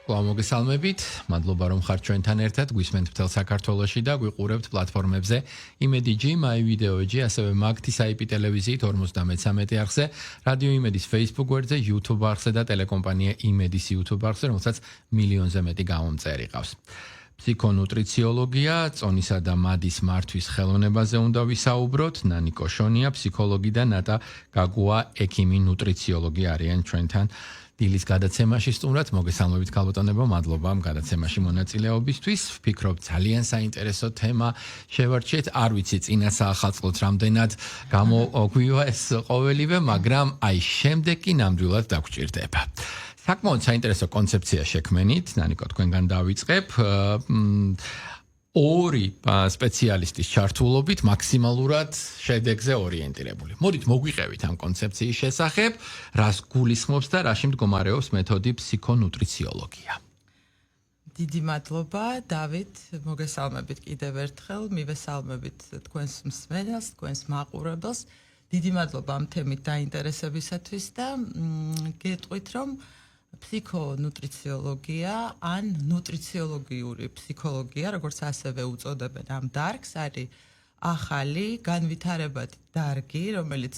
მოგესალმებით, მადლობა რომ ხართ ჩვენთან ერთად, გვისმენთ მთელ საქართველოში და გვიყურებთ პლატფორმებზე იმედიჯი, MyVideoG, ასევე მაგთის IP ტელევიზიით 53 არხზე, რადიო იმედის Facebook გვერდზე, YouTube არხზე და ტელეკომპანია იმედის YouTube არხზე, რომელსაც მილიონზე მეტი გამომწერი ყავს. ფსიქონუტრიციოლოგია, წონისა და მადის მართვის ხელოვნებაზე უნდა ვისაუბროთ. ნანი კოშონია, ფსიქოლოგი და ნატა გაგუა, ექიმი, ნუტრიციოლოგი არიან ჩვენთან. დილის გადაცემაში სტუმრად მოგესალმებით ქალბატონებო, მადლობა ამ გადაცემაში მონაწილეობისთვის. ვფიქრობ ძალიან საინტერესო თემა შევარჩიეთ. არ ვიცი წინა საახალწლოდ რამდენად გამოგვივა ეს ყოველივე, მაგრამ აი შემდეგ კი ნამდვილად დაგვჭირდება. საკმაოდ საინტერესო კონცეფცია შექმენით, ნანიკო თქვენგან დავიწყებ. ორი სპეციალისტის ჩართულობით მაქსიმალურად შედეგზე ორიენტირებული. მოდით მოგვიყევით ამ კონცეფციის შესახებ, რას გულისხმობს და რაში მდგომარეობს მეთოდი ფსიქონუტრიციოლოგია. დიდი მადლობა, დავით, მოგესალმებით კიდევ ერთხელ, მივესალმებით თქვენს მსმენელს, თქვენს მაყურებელს. დიდი მადლობა ამ თემით დაინტერესებისათვის და გეტყვით, რომ ფსიქონუტრიციოლოგია ან ნუტრიციოლოგიური ფსიქოლოგია, როგორც ასევე უწოდებენ ამ დარგს, არის ახალი განვითარებადი დარგი, რომელიც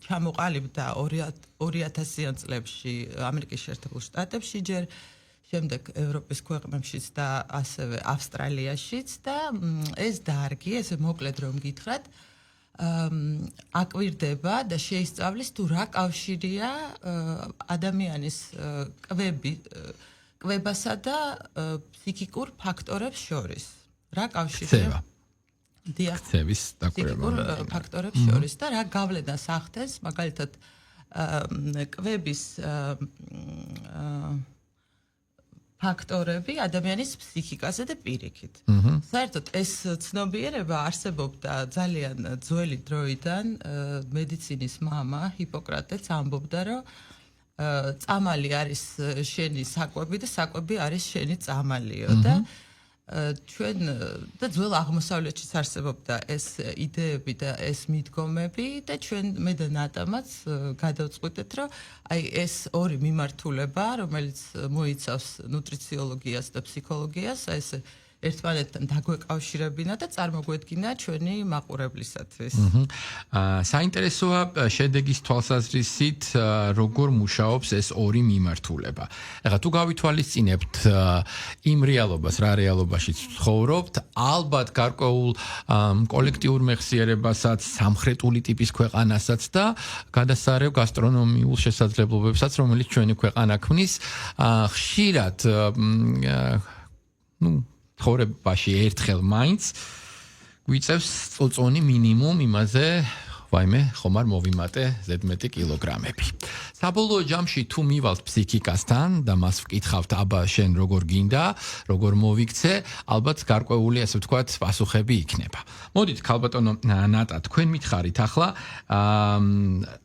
ჩამოყალიბდა 2000-იან წლებში ამერიკის შეერთებულ შტატებში, ჯერ შემდეგ ევროპის ქვეყნებშიც და ასევე ავსტრალიაშიც და ეს დარგი, ესე მოკლედ რომ გითხრათ, აკვირდება და შეისწავლის თუ რა კავშირია ადამიანის კვებასა და ფსიქიკურ ფაქტორებს შორის. რა კავშირია? ქცევის დაკვირვება ფაქტორებს შორის და რა გავლენას ახდენს, მაგალითად, კვების ფაქტორები ადამიანის ფსიქიკაზე და პირიქით. საერთოდ ეს ცნობიერება არსებობდა ძალიან ძველი დროიდან. მედიცინის მამა ჰიპოკრატეც ამბობდა, რომ წამალი არის შენი საკვები და საკვები არის შენი წამალიო და ჩვენ და ძველ აღმოსავლეთშიც არსებობდა ეს იდეები და ეს მიდგომები და ჩვენ მე და ნატამაც გადავწყვიტეთ, რომ აი ეს ორი მიმართულება, რომელიც მოიცავს ნუტრიციოლოგიას და ფსიქოლოგიას, ეს ერთმანეთთან დაგვეკავშირებინა და წარმოგვედგინა ჩვენი მაყურებლისათვის. საინტერესოა შედეგის თვალსაზრისით, როგორ მუშაობს ეს ორი მიმართულება. ეხლა თუ გავითვალისწინებთ იმ რეალობას, რა რეალობაში ცხოვრობთ, ალბათ გარკვეულ კოლექტიურ მეხსიერებასაც, სამხრეთული ტიპის ქვეყანასაც და გადასარევ გასტრონომიულ შესაძლებლობებსაც, რომელიც ჩვენი ქვეყანა ქმნის, ხშირად ცხოვრებაში ერთხელ მაინც გვიწევს წოწონი მინიმუმ იმაზე, ვაიმე, ხომ არ მოვიმატე ზედმეტი კილოგრამები. საბოლოო ჯამში თუ მივალთ ფსიქიკასთან და მას ვკითხავთ, აბა შენ როგორ გინდა, როგორ მოვიქცე, ალბათ გარკვეული, ასე ვთქვათ, პასუხები იქნება. მოდით, ქალბატონო ნატა, თქვენ მითხარით ახლა,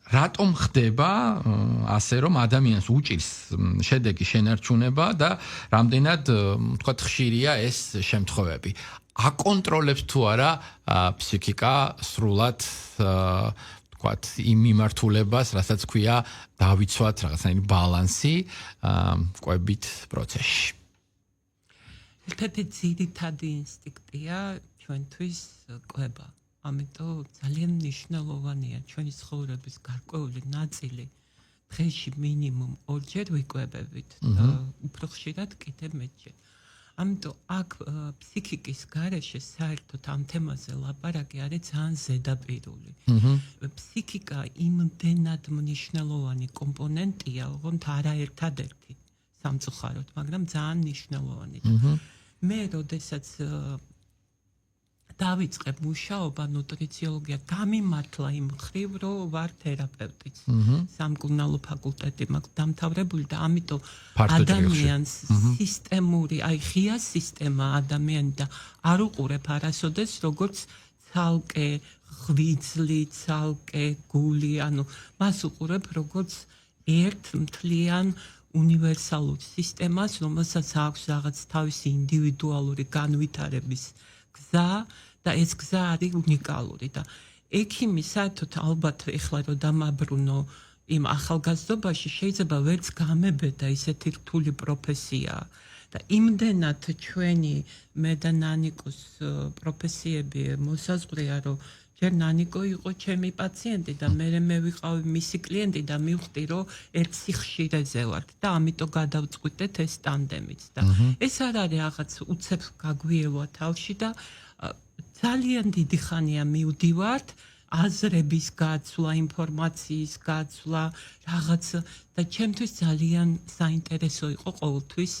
რატომ ხდება ასე, რომ ადამიანს უჭირს შედეგის შენარჩუნება და რამდენად, ვთქვათ, ხშირია ეს შემთხვევები. აკონტროლებს თუ არა ფსიქიკა სრულად ვთქვათ იმ მიმართულებას, რასაც ქვია დავიცვათ რაღაცნაირი ბალანსი კვებით პროცესში. ერთ-ერთი ძირითადი ინსტინქტია ჩვენთვის კვება. ამიტომ ძალიან მნიშვნელოვანია ჩვენი ცხოვრების გარკვეული ნაწილი დღეში მინიმუმ ორჯერ ვიკვებებით და უფრო ხშირად კიდევ მეტჯერ. ამიტომ აქ ფსიქიკის გარეშე საერთოდ ამ თემაზე ლაპარაკი არის ძალიან ზედაპირული. ფსიქიკა იმდენად მნიშვნელოვანი კომპონენტია, ოღონდ არაერთადერთი სამწუხაროდ, მაგრამ ძალიან მნიშვნელოვანი. მე როდესაც დავიწყებ მუშაობა ნუტრიციოლოგია, გამიმართლა იმ მხრივ, რომ ვარ თერაპევტიც. სამკურნალო ფაკულტეტი მაქვს დამთავრებული და ამიტომ ადამიანს სისტემური, აი ღია სისტემა ადამიანი და არ უყურებ არასოდეს როგორც ცალკე ღვიძლი, ცალკე გული, ანუ მას უყურებ როგორც ერთ მთლიან უნივერსალურ სისტემას, რომელსაც აქვს რაღაც თავისი ინდივიდუალური განვითარების გზა და ეს გზა არის უნიკალური და ექიმი საერთოდ ალბათ ეხლა რომ დამაბრუნო იმ ახალგაზრდობაში შეიძლება ვერც გამებედა ისეთი რთული პროფესია და იმდენად ჩვენი მე და ნანიკოს პროფესიები მოსაზღვრეა რომ ჯერ ნანიკო იყო ჩემი პაციენტი და მე ვიყავი მისი კლიენტი და მივხვდი რომ ერთ სიხშირეზე ვართ და ამიტომ გადავწყვიტეთ ეს ტანდემიც და ეს არ არის რაღაც უცებ გაგვიევა თავში და ძალიან დიდი ხანია მივდივართ აზრების გაცვლა, ინფორმაციის გაცვლა, რაღაც და ჩემთვის ძალიან საინტერესო იყო ყოველთვის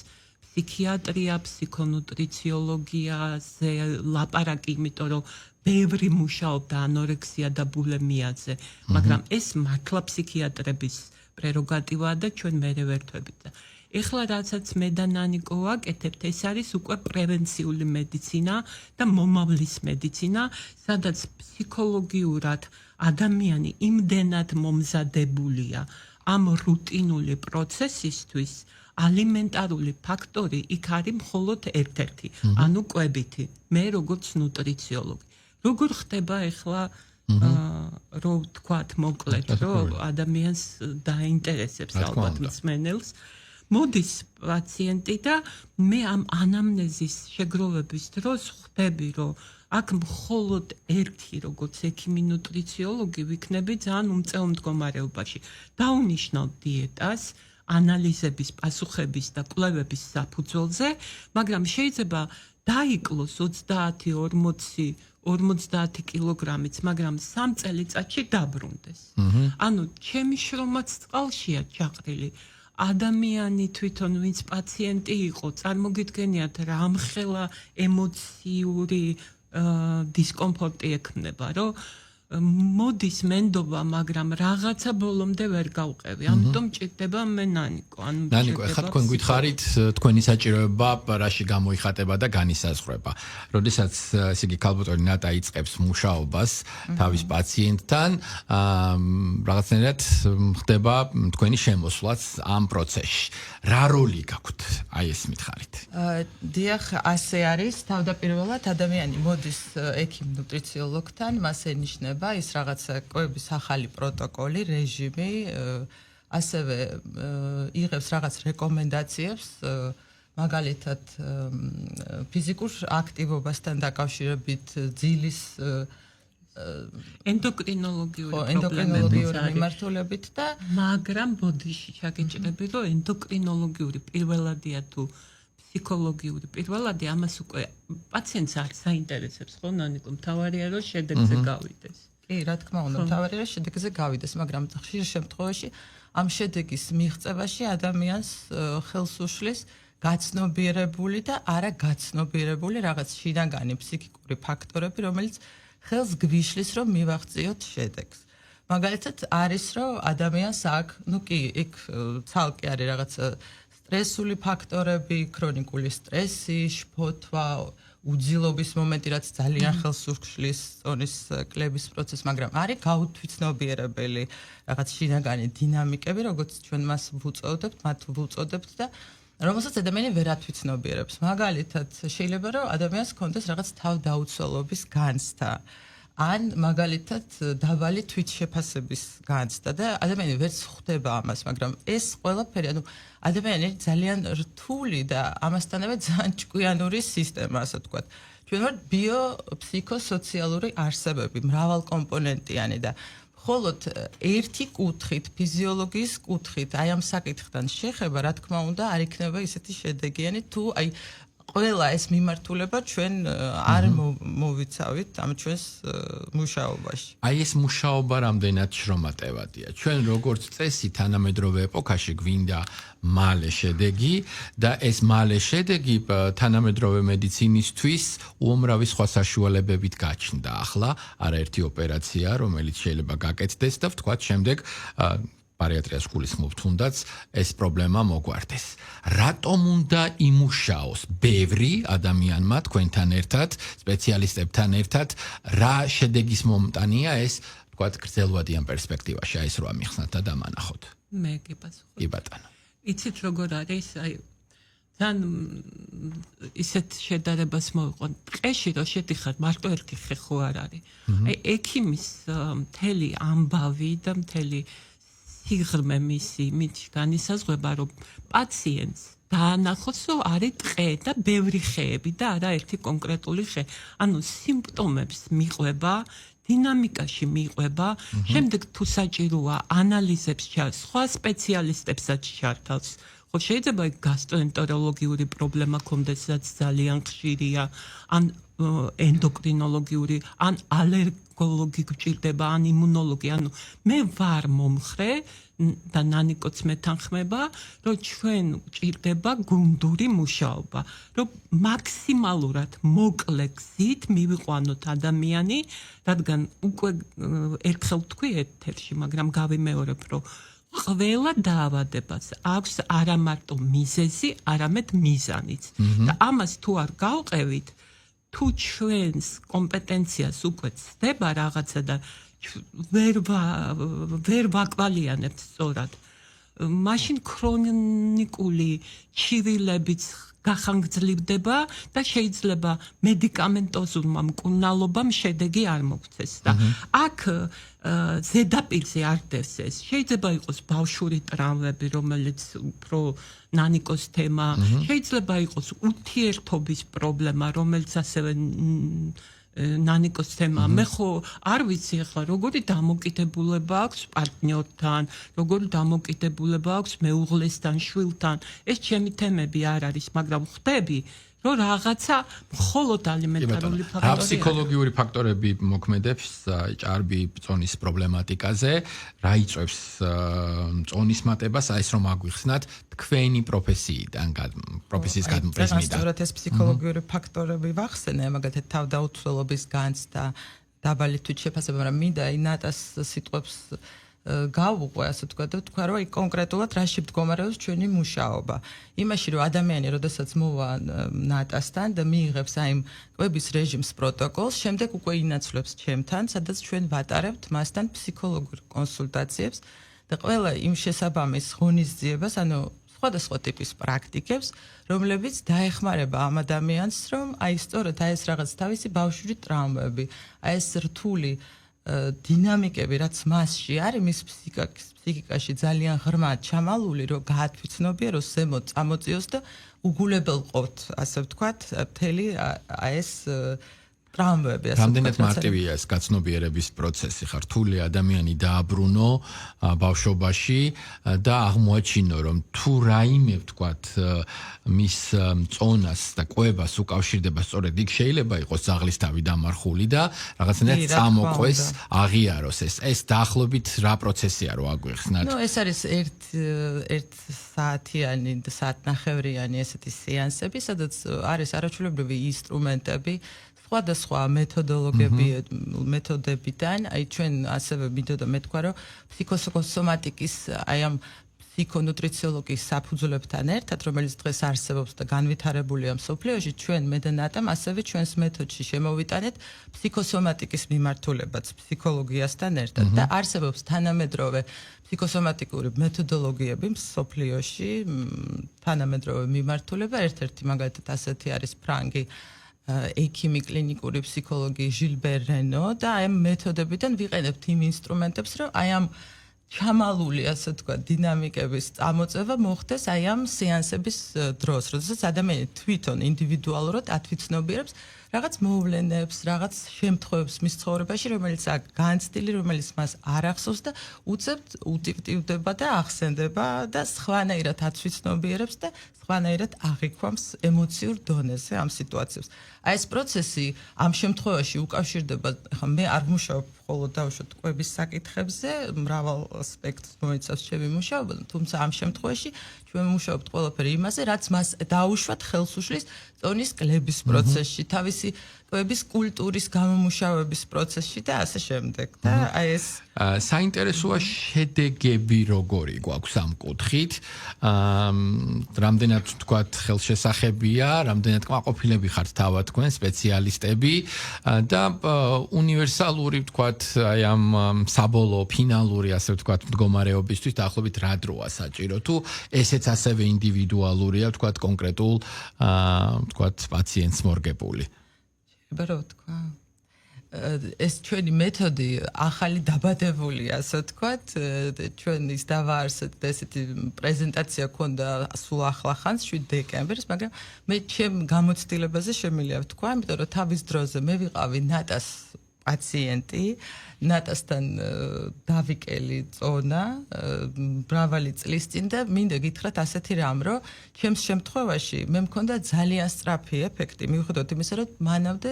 ფსიქიატრია, ფსიქონუტრიციოლოგიაზე ლაპარაკი, იმიტომ რომ ბევრი მუშაობდა ანორექსია და ბულიმიაზე, მაგრამ ეს მართლა ფსიქიატრების პრეროგატივაა და ჩვენ მერე ვერთვებით. ეხლა რაცაც მე და ნანიკო ვაკეთებთ, ეს არის უკვე პრევენციული მედიცინა და მომავლის მედიცინა, სადაც ფსიქოლოგიურად ადამიანი იმდენად მომზადებულია ამ რუტინული პროცესისთვის, ალიმენტარული ფაქტორი იქ არის მხოლოდ ერთ-ერთი, ანუ კვებითი. მე როგორც ნუტრიციოლოგი. როგორ ხდება ეხლა რომ ვთქვათ მოკლედ, რომ ადამიანს დაინტერესებს ალბათ მსმენელს მოდის პაციენტი და მე ამ ანამნეზის შეგროვების დროს ხვდები, რომ აქ მხოლოდ ერთი როგორც ექიმი ნუტრიციოლოგი ვიქნები ძალიან უმწეო მდგომარეობაში. დავუნიშნავ დიეტას, ანალიზების, პასუხების და კვლევების საფუძველზე, მაგრამ შეიძლება დაიკლოს 30-40 კილოგრამიც, მაგრამ 3 წელიწადში დაბრუნდეს. ანუ ჩემი შრომაც წყალშია ჩაყრილი. ადამიანი თვითონ ვინც პაციენტი იყო, წარმოგიდგენიათ რამხელა ემოციური დისკომფორტი ექნება, რომ მოდის მენდობა, მაგრამ რაღაცა ბოლომდე ვერ გავყევი. ამიტომ ჭირდება მე ნანიკო. ნანიკო, ეხლა თქვენ გითხარით თქვენი საჭიროება რაში გამოიხატება და განისაზღვრება. როდესაც ესე იგი ქალბატონი ნატა იწყებს მუშაობას თავის პაციენტთან, რაღაცნაირად ხდება თქვენი შემოსვლაც ამ პროცესში. რა როლი გაქვთ? აი ეს მითხარით. დიახ, ასე არის. თავდაპირველად ადამიანი მოდის ექიმ ნუტრიციოლოგთან, მას ენიშნება ის რაღაცა კვების ახალი პროტოკოლი, რეჟიმი, ასევე იღებს რაღაც რეკომენდაციებს, მაგალითად ფიზიკურ აქტივობასთან დაკავშირებით, ძილის ენდოკრინოლოგიური მიმართულებით და მაგრამ ბოდიში ჩაგეჭრები, რომ ენდოკრინოლოგიური პირველადია თუ ფსიქოლოგიური პირველადი ამას უკვე პაციენტს არ საინტერესებს, ხო ნანიკო, მთავარია რომ შედეგზე გავიდეს. კი, რა თქმა უნდა, მთავარია რომ შედეგზე გავიდეს, მაგრამ ხშირ შემთხვევაში ამ შედეგის მიღწევაში ადამიანს ხელს უშლის გაცნობიერებული და არა გაცნობიერებული რაღაც შინაგანი ფსიქიკური ფაქტორები, რომელიც ხელს გვიშლის რომ მივაღწიოთ შედეგს. მაგალითად არის რომ ადამიანს აქვს, ну კი, იქ ცალკე არის რაღაც სტრესული ფაქტორები, ქრონიკული სტრესი, შფოთვა, უძილობის მომენტი, რაც ძალიან ხელს უშლის წონის კლების პროცესს, მაგრამ არის გაუთვითნობიერებელი რაღაც შინაგანი დინამიკები, როგორც ჩვენ მას ვუწოდებთ და რომელსაც ადამიანი ვერ ათვითნობიერებს. მაგალითად, შეიძლება რომ ადამიანს ჰქონდეს რაღაც თავდაუცველობის განცდა. ან მაგალითად დაბალი თვითშეფასების განცდა და ადამიანი ვერც ხვდება ამას, მაგრამ ეს ყველაფერი, ანუ ადამიანი ძალიან რთული და ამასთანავე ძალიან ჭკვიანური სისტემა, ასე ვთქვათ. ჩვენ ვართ ბიოფსიქოსოციალური არსებები, მრავალკომპონენტიანი და მხოლოდ ერთი კუთხით, ფიზიოლოგიის კუთხით, აი ამ საკითხთან შეხება, რა თქმა უნდა, არ იქნება ისეთი შედეგიანი, თუ აი ყველა ეს მიმართულება ჩვენ არ მოვიცავით ამ ჩვენს მუშაობაში. აი ეს მუშაობა რამდენად შრომატევადია. ჩვენ როგორც წესი თანამედროვე ეპოქაში გვინდა მალე შედეგი და ეს მალე შედეგი თანამედროვე მედიცინისთვის უამრავი სხვა საშუალებებით გაჩნდა. ახლა არაერთი ოპერაცია, რომელიც შეიძლება გაკეთდეს და ვთქვათ შემდეგ ბარიატრიას გულისხმობ თუნდაც ეს პრობლემა მოგვარდეს. რატომ უნდა იმუშაოს ბევრი ადამიანმა თქვენთან ერთად, სპეციალისტებთან ერთად, რა შედეგის მომტანია ეს, ვთქვათ, გრძელვადიან პერსპექტივაში, აი ეს რო ამიხსნათ და დამანახოთ. მე გიპასუხებ. კი ბატონო. იცით როგორ არის, აი თან ისეთ შედარებას მოვიყო. ტყეში რო შედიხარ, მარტო ერთი ხე ხო არ არის. აი ექიმის მთელი ამბავი და მთელი სიღრმე მისი მით განისაზღვრება, რომ პაციენტს დაანახოს, რომ არის ტყე და ბევრი ხეები და არა ერთი კონკრეტული ხე. ანუ სიმპტომებს მიყვება, დინამიკაში მიყვება, შემდეგ თუ საჭიროა ანალიზებს სხვა სპეციალისტებსაც ჩართავს. ხო შეიძლება გასტროენტეროლოგიური პრობლემა ქონდეს, რაც ძალიან ხშირია, ან ენდოკრინოლოგიური, ან ალერგოლოგი გჭირდება, ან იმუნოლოგი. ანუ მე ვარ მომხრე და ნანიკოც მეთანხმება, რომ ჩვენ გჭირდება გუნდური მუშაობა, რომ მაქსიმალურად მოკლე გზით მივიყვანოთ ადამიანი, რადგან უკვე ერთხელ თქვი ეთერში, მაგრამ გავიმეორებ, რომ ყველა დაავადებას აქვს არა მარტო მიზეზი, არამედ მიზანიც. და ამას თუ არ გავყევით, თუ ჩვენს კომპეტენციას უკვე ცდება რაღაცა და ვერ ვაკვალიანებთ სწორად, მაშინ ქრონიკული ჩივილებიც გახანგრძლივდება და შეიძლება მედიკამენტოზულმა მკურნალობამ შედეგი არ მოგვცეს. და აქ ზედაპირზე არ დგას ეს. შეიძლება იყოს ბავშვური ტრავმები, რომელიც უფრო ნანიკოს თემა, შეიძლება იყოს ურთიერთობის პრობლემა, რომელიც ასევე ნანიკოს თემა. მე ხო არ ვიცი ახლა როგორი დამოკიდებულება აქვს პარტნიორთან, როგორი დამოკიდებულება აქვს მეუღლესთან, შვილთან. ეს ჩემი თემები არ არის, მაგრამ ხვდები, რომ რაღაცა მხოლოდ ალიმენტარული ფაქტორია. რა ფსიქოლოგიური ფაქტორები მოქმედებს ჭარბი წონის პრობლემატიკაზე, რა იწვევს წონის მატებას, აი ეს რომ აგვიხსნათ თქვენი პროფესიიდან, პროფესიის გადმპრიზმიდან. სწორედ ეს ფსიქოლოგიური ფაქტორები ვახსენე, მაგალითად თავდაუთველობის განცდა, დაბალი თვითშეფასება, მაგრამ მინდა ინატას სიტყვებს გავუყვე, ასე ვთქვა და ვთქვა, რომ კონკრეტულად რაში მდგომარეობს ჩვენი მუშაობა. იმაში, რომ ადამიანი, როდესაც მოვა ნატასთან და მიიღებს აი კვების რეჟიმს პროტოკოლს, შემდეგ უკვე ინაცვლებს ჩემთან, სადაც ჩვენ ვატარებთ მასთან ფსიქოლოგიურ კონსულტაციებს და ყველა იმ შესაბამის ღონისძიებას, ანუ სხვადასხვა ტიპის პრაქტიკებს, რომლებიც დაეხმარება ამ ადამიანს, რომ აი სწორედ აი ეს რაღაც თავისი ბავშვური ტრავმები, აი ეს რთული დინამიკები, რაც მასში არის, მის ფსიქიკაში ძალიან ღრმად ჩამალული, რომ გაათვითცნობიეროს, ზემოთ წამოწიოს და უგულებელყოთ, ასე ვთქვათ, მთელი აი ეს ტრავმები, ასე ვთქვათ. რამდენად მარტივია ეს გაცნობიერების პროცესი, ხარ რთული ადამიანი დააბრუნო ბავშვობაში და აღმოაჩინო, რომ თუ რაიმე ვთქვათ მის წონას და კვებას უკავშირდება სწორედ იქ შეიძლება იყოს ძაღლისთავი დამარხული და რაღაცნაირად წამოყვეს, აღიაროს ეს. ეს დაახლოებით რა პროცესია რო აგვიხსნათ? ნუ ეს არის ერთ საათიანი და საათნახევრიანი ესეთი სეანსები, სადაც არის არაჩვეულებრივი ინსტრუმენტები, სხვადასხვა მეთოდებიდან, აი ჩვენ ასევე მინდოდა მეთქვა, რომ ფსიქოსომატიკის აი ამ ფსიქონუტრიციოლოგიის საფუძვლებთან ერთად, რომელიც დღეს არსებობს და განვითარებულია მსოფლიოში, ჩვენ მე და ნატამ ასევე ჩვენს მეთოდში შემოვიტანეთ ფსიქოსომატიკის მიმართულებაც ფსიქოლოგიასთან ერთად და არსებობს თანამედროვე ფსიქოსომატიკური მეთოდოლოგიები მსოფლიოში, თანამედროვე მიმართულება, ერთ-ერთი მაგალითად ასეთი არის ფრანგი ექიმი კლინიკური ფსიქოლოგი ჟილბერ რენო და აი ამ მეთოდებიდან ვიყენებთ იმ ინსტრუმენტებს, რომ აი ამ ჩამალული, ასე ვთქვათ, დინამიკების წამოწევა მოხდეს აი ამ სეანსების დროს, როდესაც ადამიანი თვითონ ინდივიდუალურად ათვითცნობიერებს რაღაც მოვლენებს, რაღაც შემთხვევებს მის ცხოვრებაში, რომელიც აქ განცდილი, რომელიც მას არ ახსოვს და უწევთ უტივტივდება და ახსენდება და სხვანაირად ათვითცნობიერებს და სხვანაირად აღიქვამს ემოციურ დონეზე ამ სიტუაციებს. აი ეს პროცესი ამ შემთხვევაში უკავშირდება, ხა მე არ ვმუშაობ მხოლოდ დავუშვათ კვების საკითხებზე, მრავალ ასპექტს მოიცავს ჩემი მუშაობა, თუმცა ამ შემთხვევაში ჩვენ ვმუშაობთ ყველაფერი იმაზე, რაც მას დაუშვათ ხელს უშლის წონის კლების პროცესში, თავისი კვების კულტურის გამომუშავების პროცესში და ასე შემდეგ. და აი ეს საინტერესოა შედეგები როგორი გვაქვს ამ კუთხით. რამდენად თქვათ ხელშესახებია, რამდენად კმაყოფილები ხართ თავად თქვენ სპეციალისტები და უნივერსალური თქვათ აი ამ საბოლოო ფინალური ასე ვთქვათ მდგომარეობისთვის დაახლოებით რა დროა საჭირო თუ ესეც ასევე ინდივიდუალურია ვთქვათ კონკრეტულ ვთქვათ პაციენტს მორგებული. შეიძლება რა ვთქვა? ეს ჩვენი მეთოდი ახალი დაბადებულია, ასე ვთქვათ, ჩვენ ის დავაარსეთ და ესეთი პრეზენტაცია ქონდა სულ ახლახანს 7 დეკემბერს, მაგრამ მე ჩემ გამოცდილებაზე შემიძლია ვთქვა, იმიტომ რომ თავის დროზე მე ვიყავი ნატას პაციენტი, ნატასთან დავიკელი წონა მრავალი წლის წინ და მინდა გითხრათ ასეთი რამ, რომ ჩემს შემთხვევაში მე მქონდა ძალიან სწრაფი ეფექტი, მიუხედავად იმისა, რომ მანამდე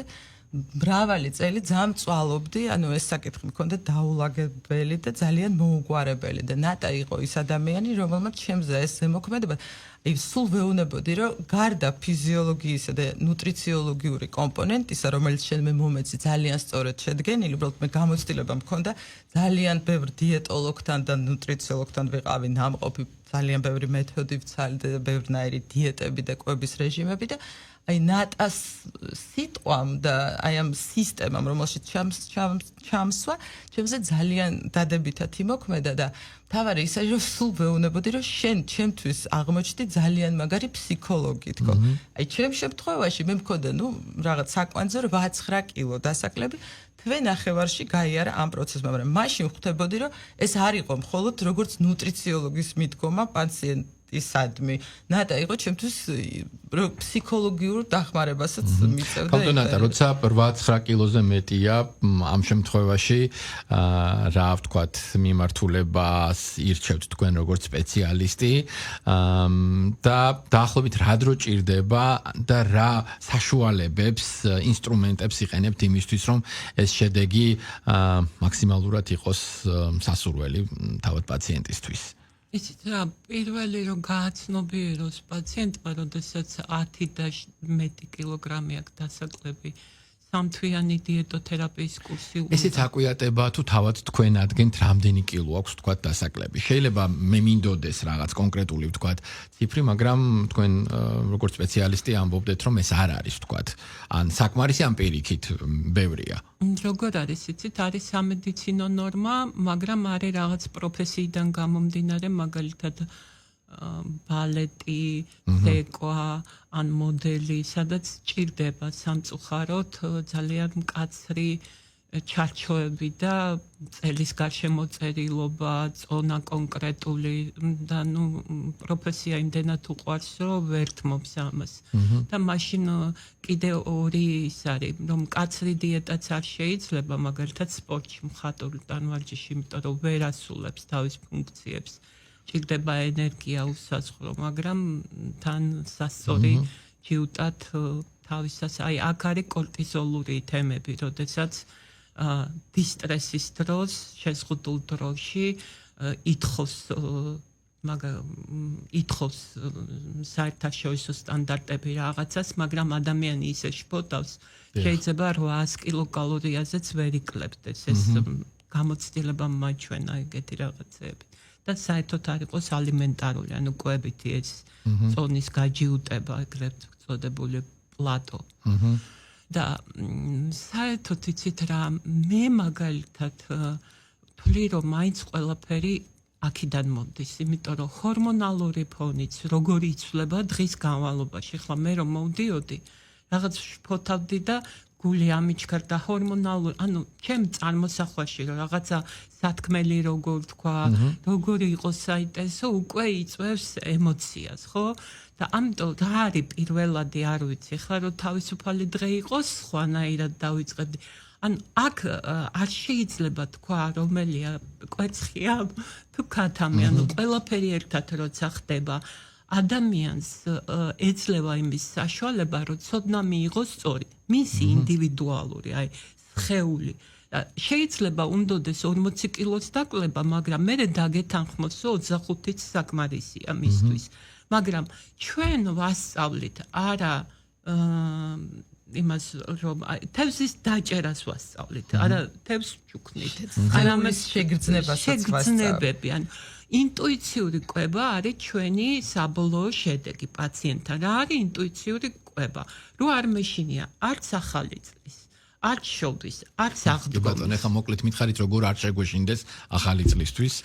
მრავალი წელი ძალიან მწვალობდი, ანუ ეს საკითხი მქონდა დაულაგებელი და ძალიან მოუგვარებელი და ნატა იყო ის ადამიანი, რომელმაც ჩემზე ეს ზემოქმედება აი სულ ვეუბნებოდი, რომ გარდა ფიზიოლოგიისა და ნუტრიციოლოგიური კომპონენტისა, რომელიც მე მომეცი ძალიან სწორად შედგენილი, უბრალოდ მე გამოცდილება მქონდა ძალიან ბევრ დიეტოლოგთან და ნუტრიციოლოგთან ვიყავი ნამყოფი, ძალიან ბევრი მეთოდი ვცალდი და ბევრნაირი დიეტები და კვების რეჟიმები და აი ნატას სიტყვამ და აი ამ სისტემამ, რომელშიც ჩამსვა, ჩემზე ძალიან დადებითად იმოქმედა და თავარი ისე რომ სულ ვეუბნებოდი, რომ შენ ჩემთვის აღმოჩნდი ძალიან მაგარი ფსიქოლოგი, თქო. აი ჩემ შემთხვევაში მე მქონდა, რაღაც საკვანძო 8-9 კილო დასაკლები თვე ნახევარში გაიარა ამ პროცესმა, მაგრამ მაშინ ხვდებოდი, რომ ეს არ იყო მხოლოდ როგორც ნუტრიციოლოგის მიდგომა პაციენტისადმი. ნატა იყო ჩემთვის ფსიქოლოგიურ დახმარებასაც მიწევდა. ხალხო ნატა, როცა 8-9 კილოზე მეტია, ამ შემთხვევაში რა ვთქვათ, მიმართულებას ირჩევთ თქვენ როგორც სპეციალისტი და დაახლოებით რა დრო ჭირდება და რა საშუალებებს, ინსტრუმენტებს იყენებთ იმისთვის, რომ ეს შედეგი მაქსიმალურად იყოს სასურველი თავად პაციენტისთვის. იცით რა, პირველი რომ გააცნობიეროს პაციენტმა, როდესაც 10 და მეტი კილოგრამი აქვს დასაკლები, სამთვიანი დიეტოთერაპიის კურსი უნდა. ესეც აკვიატება თუ თავად თქვენ ადგენთ რამდენი კილო აქვს თქვათ დასაკლები. შეიძლება მე მინდოდეს რაღაც კონკრეტული თქვათ ციფრი, მაგრამ თქვენ როგორც სპეციალისტი ამბობდეთ, რომ ეს არ არის თქვათ. ან საკმარისი ან პირიქით ბევრია. როგორ არის, იცით, არის სამედიცინო ნორმა, მაგრამ არის რაღაც პროფესიიდან გამომდინარე, მაგალითად ბალეტი, ცეკვა, ან მოდელი, სადაც ჭირდება სამწუხაროდ ძალიან მკაცრი ჩარჩოები და წელის გარშემო წერილობა, წონა კონკრეტული და პროფესია იმდენად უყვარს, რომ ვერთმობს ამას. და მაშინ კიდე ორი ის არის, რომ მკაცრი დიეტაც არ შეიძლება, მაგალითად სპორტში, მხატვრულ ტანვარჯიშში, იმიტომ რომ ვერ ასრულებს თავის ფუნქციებს. ჭირდება ენერგია უსაზღვრო, მაგრამ თან სასწორი ჯიუტად თავისას, აი აქ არის კორტიზოლური თემები, როდესაც დისტრესის დროს, შეზღუდულ დროში ითხოვს საერთაშორისო სტანდარტები რაღაცას, მაგრამ ადამიანი ისე შფოთავს, შეიძლება 800 კილოკალორიაზეც ვერ ikლებდეს, ეს გამოცდილება მაჩვენა ეგეთი რაღაცეები. და საერთოდ არ იყოს ალიმენტარული, ანუ კვებითი ეს წონის გაჯიუტება, ეგრეთ წოდებული პლატო. და საერთოდ იცით რა, მე მაგალითად ვთვლი, რომ მაინც ყველაფერი აქედან მოდის, იმიტომ რომ ჰორმონალური ფონიც როგორი იცვლება დღის განმავლობაში. ხლა მე რომ მოვდიოდი, რაღაც შფოთავდი და გული ამიჩქარდა ჰორმონალური, ანუ ჩემ წარმოსახვაში რაღაცა სათქმელი როგორ თქვა, როგორი იყოს საინტერესო, უკვე იწვევს ემოციას, ხო? და ამიტომ რა არის პირველადი არ ვიცი, ხლა რომ თავისუფალი დღე იყოს, ხვანაირად დავიწყებდი. ან აქ არ შეიძლება თქვა, რომელია კვეცხია თუ ქათამი, ანუ ყველაფერი ერთად როცა ხდება. ადამიანს ეძლევა იმის საშუალება, რომ ცოდნა მიიღოს სწორი, მისი ინდივიდუალური, აი, სხეული. შეიძლება უნდოდეს 40 კილოს დაკლება, მაგრამ მე დაგეთანხმოსო 25-იც საკმარისია მისთვის. მაგრამ ჩვენ ვასწავლით არა იმას რომ თევზის დაჭერას ვასწავლით, არა თევზს ჩუქნით. არამედ შეგრძნებასაც ვასწავლით. ანუ ინტუიციური კვება არის ჩვენი საბოლოო შედეგი პაციენტთან. რა არის ინტუიციური კვება? რო არ მეშინია არც ახალი წლის, არც შოვდის, არც აღდგომის. ბატონო, ეხლა მოკლედ მითხარით, როგორ არ შეგვეშინდეს ახალი წლისთვის,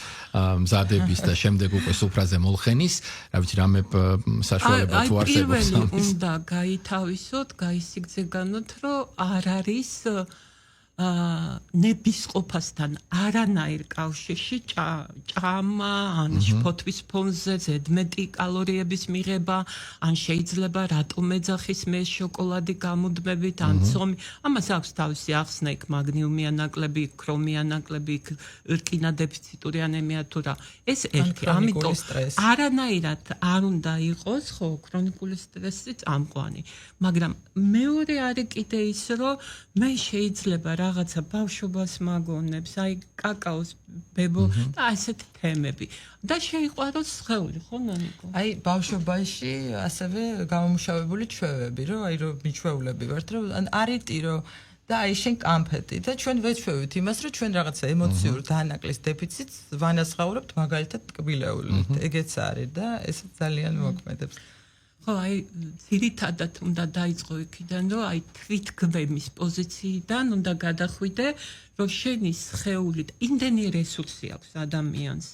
მზადების და შემდეგ უკვე სუფრაზე მოლხენის, რა ვიცი, რამე საშუალება თუ არსებობს ამის. უნდა გაითავისოთ, გაისიგრძეგანოთ, რომ არ არის ნებისყოფასთან არანაირ კავშირში ჭამა ან შფოთვის ფონზე ზედმეტი კალორიების მიღება ან შეიძლება რატომ ეძახის მე შოკოლადი გამუდმებით ან ცომი ამას აქვს თავისი ახსნა იქ მაგნიუმი ანაკლები ქრომი ანაკლები რკინა დეფიციტური ანემია თუ რა ეს ერთი ამიტომ არანაირად არ უნდა იყოს ხო ქრონიკული სტრესი წამყვანი მაგრამ მეორე არის კიდე ის რომ მე შეიძლება რაღაცა ბავშვობას მაგონებს, აი კაკაოს ბებო და ასეთი თემები. და შეიყვაროს სხეული, ხო ნანიკო? აი ბავშვობაში ასევე გამომუშავებული ჩვევები, რომ აი რომ მიჩვეულები ვართ, რომ არიტი რომ და აი შენ კამფეტი და ჩვენ ვეჩვევით იმას, რომ ჩვენ რაღაცა ემოციურ დანაკლის დეფიციტს ვანაცვლავთ მაგალითად ტკბილეულით. ეგეც არის და ეს ძალიან მოქმედებს. ხო, აი ძირითადად უნდა დაიწყო იქიდან, რომ აი თვითგმემის პოზიციიდან უნდა გადახვიდე, რომ შენი სხეული იმდენი რესურსი აქვს ადამიანს,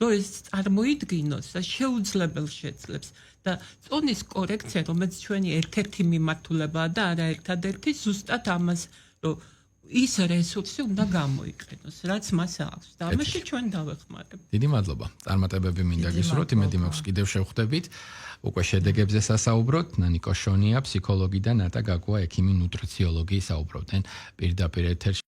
რომ ეს წარმოიდგინოს და შეუძლებელ შეძლებს და წონის კორექცია, რომელიც ჩვენი ერთ-ერთი მიმართულებაა და არა ერთადერთი, ზუსტად ამას, რომ ის რესურსი უნდა გამოიყენოს, რაც მას აქვს და ამაში ჩვენ დავეხმარებთ. დიდი მადლობა. წარმატებები მინდა გისურვოთ, იმედი მაქვს კიდევ შევხვდებით. უკვე შედეგებზე სასაუბროთ. ნანიკო შონია, ფსიქოლოგი და ნატა გაგუა, ექიმი, ნუტრიციოლოგი საუბრობდნენ პირდაპირ ეთერში.